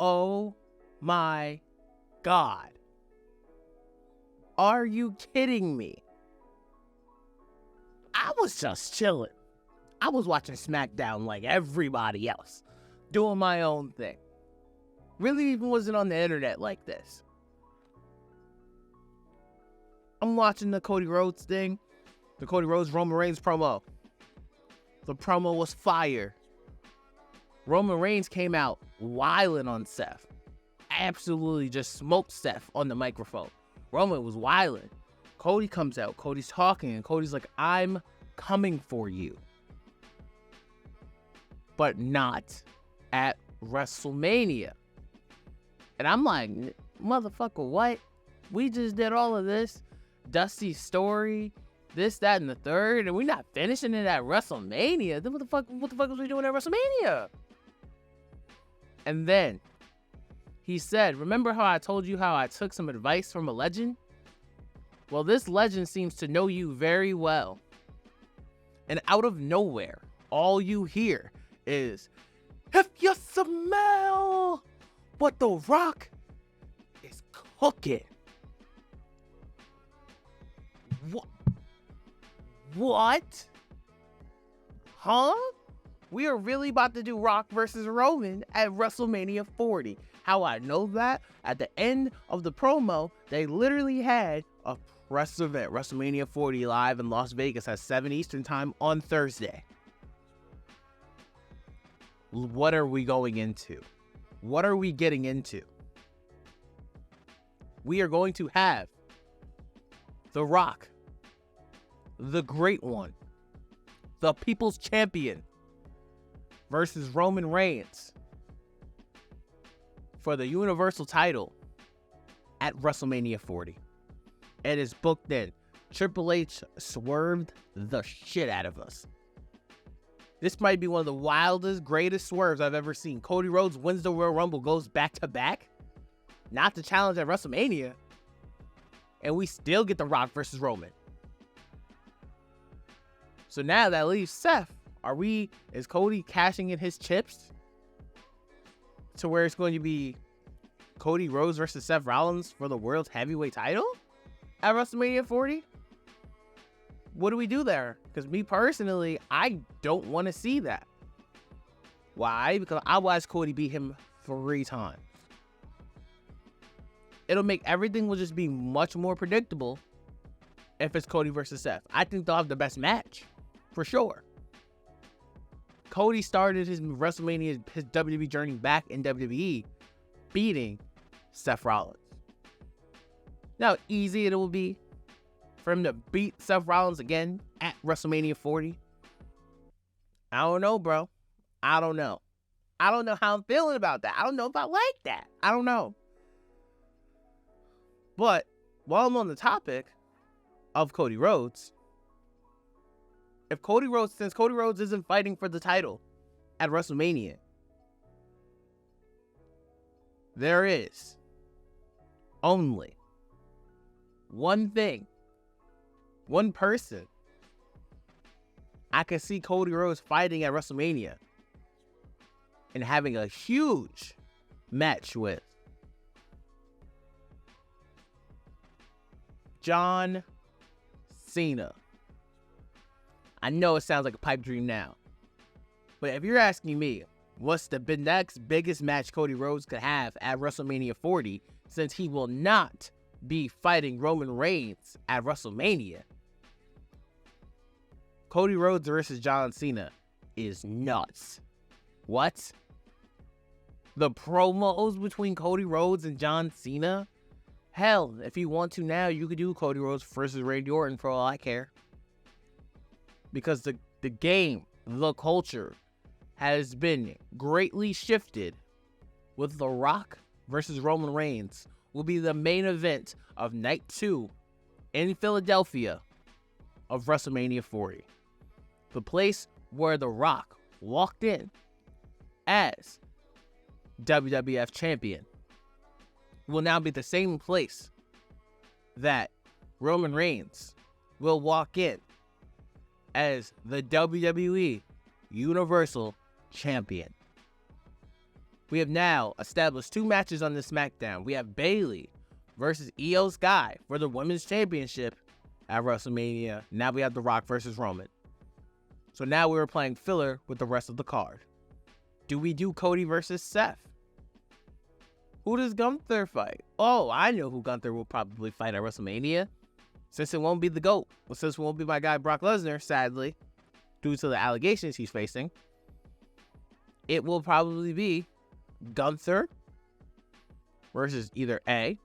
Oh my God. Are you kidding me? I was just chilling. I was watching SmackDown like everybody else, doing my own thing. Really even wasn't on the internet like this. I'm watching the Cody Rhodes thing, the Cody Rhodes Roman Reigns promo. The promo was fire. Roman Reigns came out wilding on Seth. Absolutely just smoked Seth on the microphone. Roman was wilding. Cody comes out. Cody's talking, and Cody's like, I'm coming for you. But not at WrestleMania. And I'm like, motherfucker, what? We just did all of this. Dusty's story, this, that, and the third, and we're not finishing it at WrestleMania. Then what the fuck was we doing at WrestleMania? And then he said, remember how I told you how I took some advice from a legend? Well, this legend seems to know you very well. And out of nowhere, all you hear is, if you smell what The Rock is cooking. What? Huh? We are really about to do Rock versus Roman at WrestleMania 40. How I know that? At the end of the promo, they literally had a press event. WrestleMania 40 live in Las Vegas at 7 Eastern time on Thursday. What are we going into? What are we getting into? We are going to have The Rock, the Great One, the People's Champion, versus Roman Reigns for the Universal title at WrestleMania 40. It is booked in. Triple H swerved the shit out of us. This might be one of the wildest, greatest swerves I've ever seen. Cody Rhodes wins the Royal Rumble, goes back to back, not to challenge at WrestleMania, and we still get The Rock versus Roman. So now that leaves Seth. Is Cody cashing in his chips to where it's going to be Cody Rhodes versus Seth Rollins for the world's heavyweight title at WrestleMania 40? What do we do there? Because me personally, I don't want to see that. Why? Because I watched Cody beat him 3 times. It'll make everything will just be much more predictable if it's Cody versus Seth. I think they'll have the best match, for sure. Cody started his WrestleMania, his WWE journey back in WWE, beating Seth Rollins. Now, easy it will be for him to beat Seth Rollins again at WrestleMania 40. I don't know, bro. I don't know. I don't know how I'm feeling about that. I don't know if I like that. I don't know. But while I'm on the topic of Cody Rhodes, since Cody Rhodes isn't fighting for the title at WrestleMania, there is only one person I could see Cody Rhodes fighting at WrestleMania and having a huge match with. John Cena. I know it sounds like a pipe dream now, but if you're asking me, what's the next biggest match Cody Rhodes could have at WrestleMania 40, since he will not be fighting Roman Reigns at WrestleMania, Cody Rhodes versus John Cena is nuts. What? The promos between Cody Rhodes and John Cena? Hell, if you want to now, you could do Cody Rhodes versus Randy Orton for all I care. Because the game, the culture, has been greatly shifted with The Rock versus Roman Reigns will be the main event of Night 2 in Philadelphia of WrestleMania 40. The place where The Rock walked in as WWF champion will now be the same place that Roman Reigns will walk in as the WWE Universal Champion. We have now established 2 matches on the SmackDown. We have Bayley versus Io Sky for the Women's Championship at WrestleMania. Now we have The Rock versus Roman. So now we're playing filler with the rest of the card. Do we do Cody versus Seth? Who does Gunther fight? Oh, I know who Gunther will probably fight at WrestleMania. Since it won't be the GOAT. Well, since it won't be my guy Brock Lesnar, sadly, due to the allegations he's facing, it will probably be Gunther versus either A,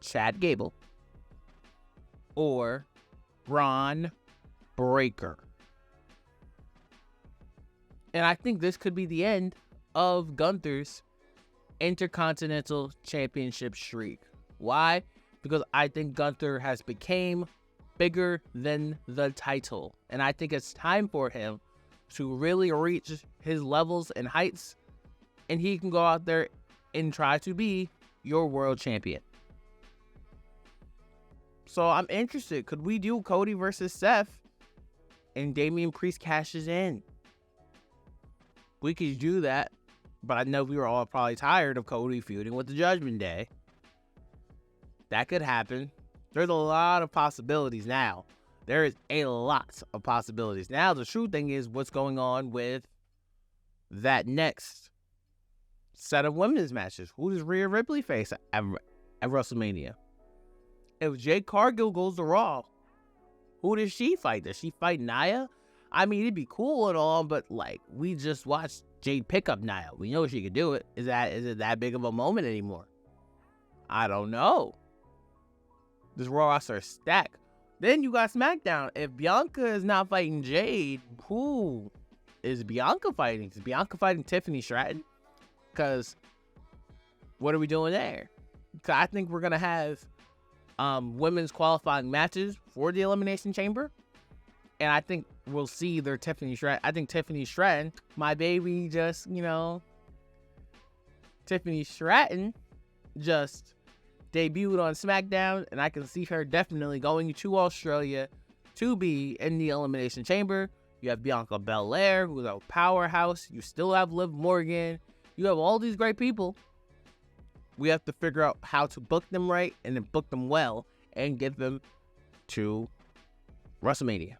Chad Gable, or Braun Breaker. And I think this could be the end of Gunther's Intercontinental Championship streak. Why? Because I think Gunther has become bigger than the title. And I think it's time for him to really reach his levels and heights. And he can go out there and try to be your world champion. So I'm interested. Could we do Cody versus Seth and Damian Priest cashes in? We could do that. But I know we were all probably tired of Cody feuding with the Judgment Day. That could happen. There's a lot of possibilities now. There is a lot of possibilities. Now, the true thing is what's going on with that next set of women's matches. Who does Rhea Ripley face at WrestleMania? If Jade Cargill goes to Raw, who does she fight? Does she fight Nia? I mean, it'd be cool and all, but like, we just watched Jade pick up Nia. We know she could do it. Is it that big of a moment anymore? I don't know. This Raw roster is stacked. Then you got SmackDown. If Bianca is not fighting Jade, who is Bianca fighting? Is Bianca fighting Tiffany Stratton? Because what are we doing there? Because I think we're going to have women's qualifying matches for the Elimination Chamber. And I think we'll see their Tiffany Stratton. I think Tiffany Stratton, my baby, just, Tiffany Stratton just debuted on SmackDown, and I can see her definitely going to Australia to be in the Elimination Chamber. You have Bianca Belair, who's a powerhouse. You still have Liv Morgan. You have all these great people. We have to figure out how to book them right and then book them well and get them to WrestleMania.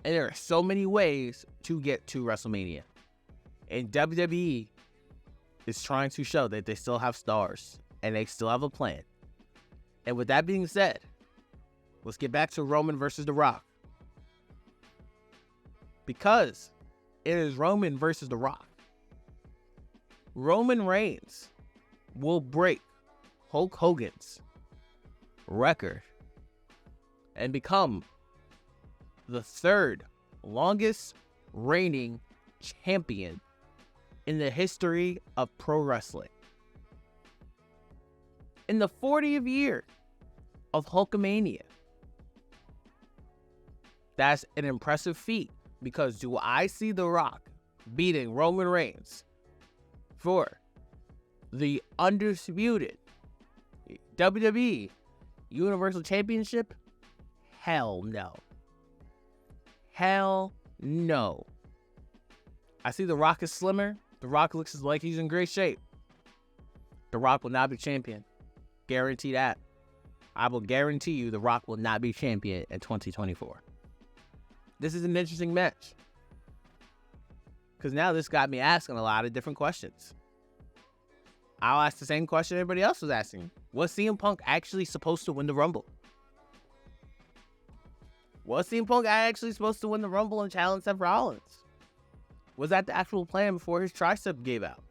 And there are so many ways to get to WrestleMania. And WWE is trying to show that they still have stars and they still have a plan. And with that being said, let's get back to Roman versus The Rock. Because it is Roman versus The Rock. Roman Reigns will break Hulk Hogan's record and become the 3rd longest reigning champion in the history of pro wrestling. In the 40th year of Hulkamania. That's an impressive feat, because do I see The Rock beating Roman Reigns for the undisputed WWE Universal Championship? Hell no. Hell no. I see The Rock is slimmer. The Rock looks like he's in great shape. The Rock will not be champion. Guarantee that. I will guarantee you The Rock will not be champion in 2024. This is an interesting match. Because now this got me asking a lot of different questions. I'll ask the same question everybody else was asking. Was CM Punk actually supposed to win the Rumble? Was CM Punk actually supposed to win the Rumble and challenge Seth Rollins? Was that the actual plan before his tricep gave out?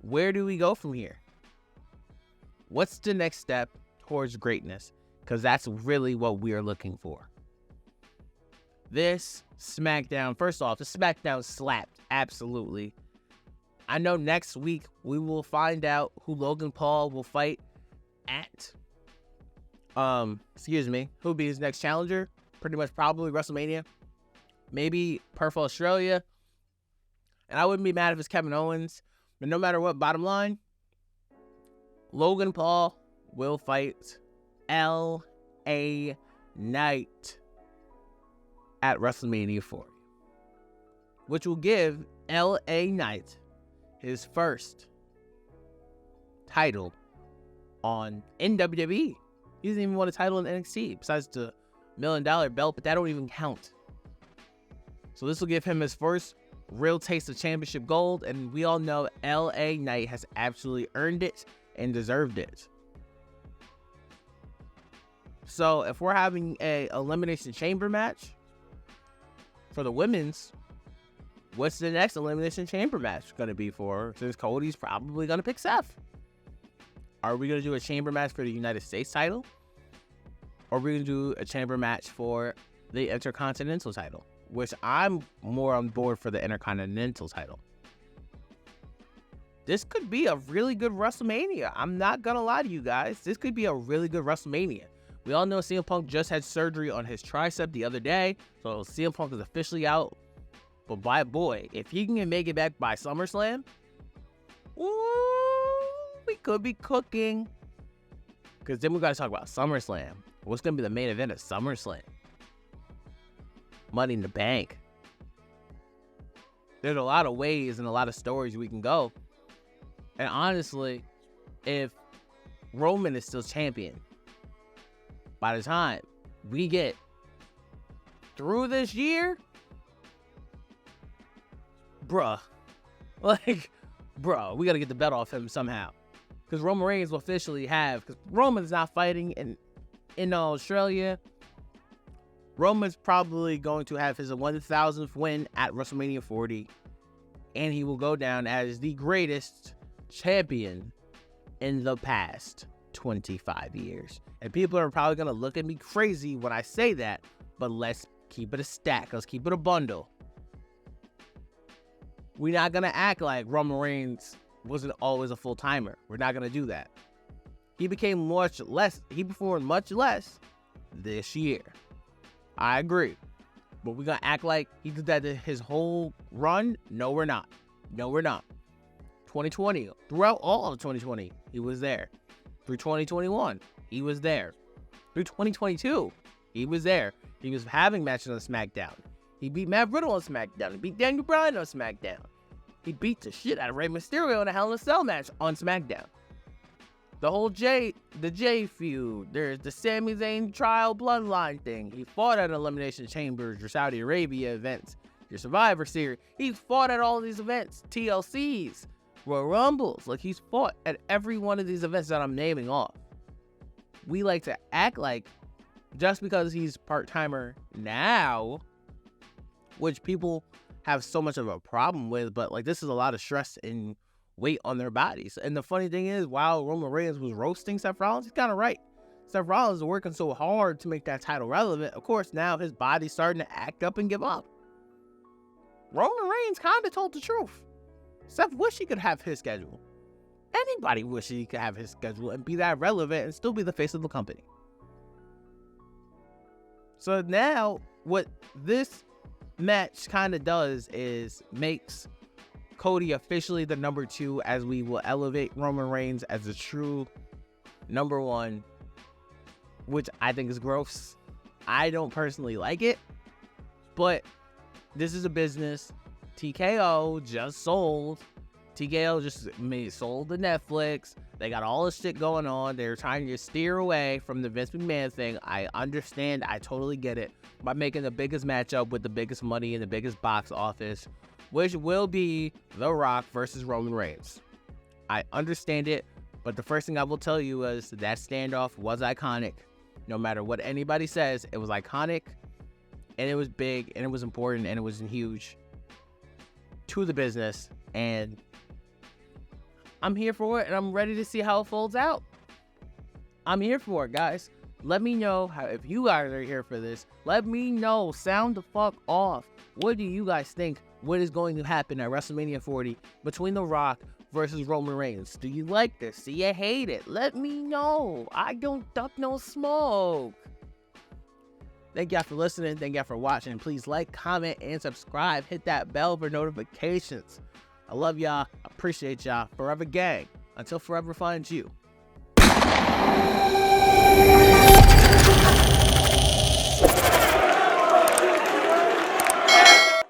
Where do we go from here? What's the next step towards greatness? Because that's really what we are looking for. This SmackDown, first off, the SmackDown slapped, absolutely. I know next week we will find out who Logan Paul will fight at, who'll be his next challenger. Pretty much probably WrestleMania. Maybe Perth, Australia. And I wouldn't be mad if it's Kevin Owens. But no matter what, bottom line, Logan Paul will fight L.A. Knight at WrestleMania 40, which will give L.A. Knight his first title in WWE. He doesn't even want a title in NXT besides the $1 million belt, but that don't even count. So this will give him his first real taste of championship gold, and we all know LA Knight has absolutely earned it and deserved it. So if we're having a Elimination Chamber match for the women's, what's the next Elimination Chamber match going to be for, since Cody's probably going to pick Seth? Are we going to do a chamber match for the United States title? Or are we going to do a chamber match for the Intercontinental title? Which I'm more on board for the Intercontinental title. This could be a really good WrestleMania. I'm not going to lie to you guys. This could be a really good WrestleMania. We all know CM Punk just had surgery on his tricep the other day. So CM Punk is officially out. But boy, if he can make it back by SummerSlam, ooh, we could be cooking. Because then we got to talk about SummerSlam. What's going to be the main event of SummerSlam? Money in the Bank. There's a lot of ways and a lot of stories we can go. And honestly, if Roman is still champion, by the time we get through this year, we got to get the belt off him somehow. Because Roman Reigns will officially have, because Roman's not fighting in Australia. Roman's probably going to have his 1,000th win at WrestleMania 40. And he will go down as the greatest champion in the past 25 years. And people are probably going to look at me crazy when I say that. But let's keep it a stack. Let's keep it a bundle. We're not going to act like Roman Reigns wasn't always a full-timer. We're not going to do that. He became much less. He performed much less this year. I agree. But we're going to act like he did that his whole run? No, we're not. 2020. Throughout all of 2020, he was there. Through 2021, he was there. Through 2022, he was there. He was having matches on SmackDown. He beat Matt Riddle on SmackDown. He beat Daniel Bryan on SmackDown. He beat the shit out of Rey Mysterio in a Hell in a Cell match on SmackDown. The whole J feud. There's the Sami Zayn trial bloodline thing. He fought at Elimination Chambers, your Saudi Arabia events, your Survivor Series. He's fought at all these events, TLCs, Royal Rumbles. Like, he's fought at every one of these events that I'm naming off. We like to act like just because he's part-timer now, which people have so much of a problem with, but like, this is a lot of stress and weight on their bodies. And the funny thing is, while Roman Reigns was roasting Seth Rollins, he's kind of right. Seth Rollins is working so hard to make that title relevant. Of course, now his body's starting to act up and give up. Roman Reigns kind of told the truth. Seth wish he could have his schedule. Anybody wish he could have his schedule and be that relevant and still be the face of the company. So now, what this match kind of does is makes Cody officially the number 2, as we will elevate Roman Reigns as a true number 1, which I think is gross. I don't personally like it, but this is a business. TKO just sold. TKO just sold to Netflix. They got all this shit going on. They're trying to steer away from the Vince McMahon thing. I understand. I totally get it. By making the biggest matchup with the biggest money in the biggest box office, which will be The Rock versus Roman Reigns. I understand it, but the first thing I will tell you is that standoff was iconic. No matter what anybody says, it was iconic, and it was big, and it was important, and it was huge to the business, and I'm here for it, and I'm ready to see how it folds out. I'm here for it, guys. Let me know if you guys are here for this. Let me know. Sound the fuck off. What do you guys think? What is going to happen at WrestleMania 40 between The Rock versus Roman Reigns? Do you like this? Do you hate it? Let me know. I don't duck no smoke. Thank y'all for listening. Thank y'all for watching. Please like, comment, and subscribe. Hit that bell for notifications. I love y'all. Appreciate y'all. Forever gang. Until forever finds you.